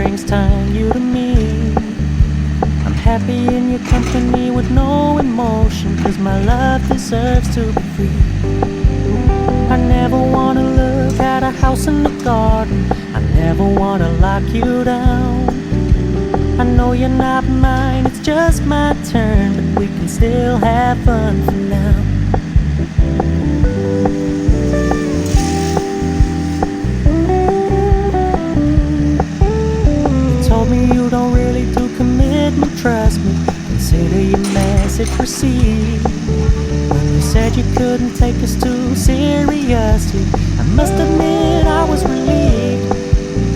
strings tying you to me. I'm happy in your company with no emotion, 'cause my love deserves to be free. I never wanna look at a house in the garden, I never wanna lock you down. I know you're not mine, it's just my turn, but we can still have fun for now. You told me you don't really do commitment, trust me, consider your message received. When you said you couldn't take us too seriously, I must admit I was relieved.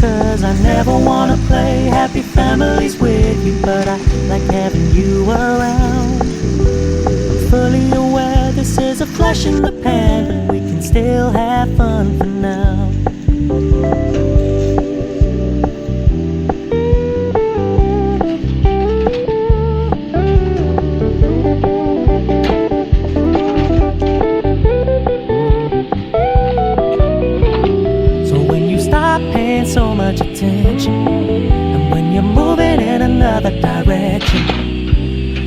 'Cause I never wanna play happy families with you, but I like having you around. I'm fully aware this is a flash in the pan, but we can still have fun for now. So much attention, and when you're moving in another direction,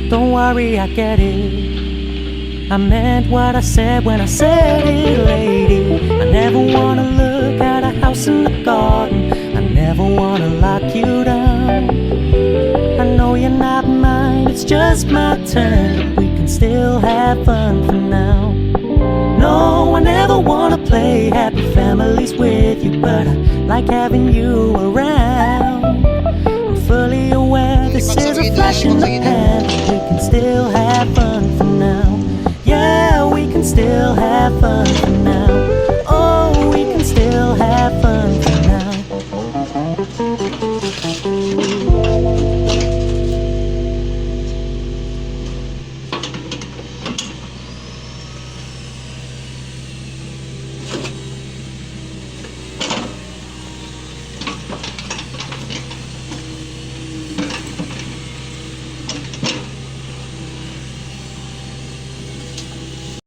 don't worry, I get it. I meant what I said when I said it, lady. I never wanna look at a house in the garden, I never wanna lock you down. I know you're not mine, it's just my turn, but we can still have fun for now. No, I never wanna play happy families with you, but I like having you around. I'm fully aware this is a flash in the pan, but we can still have fun for now. Yeah, we can still have fun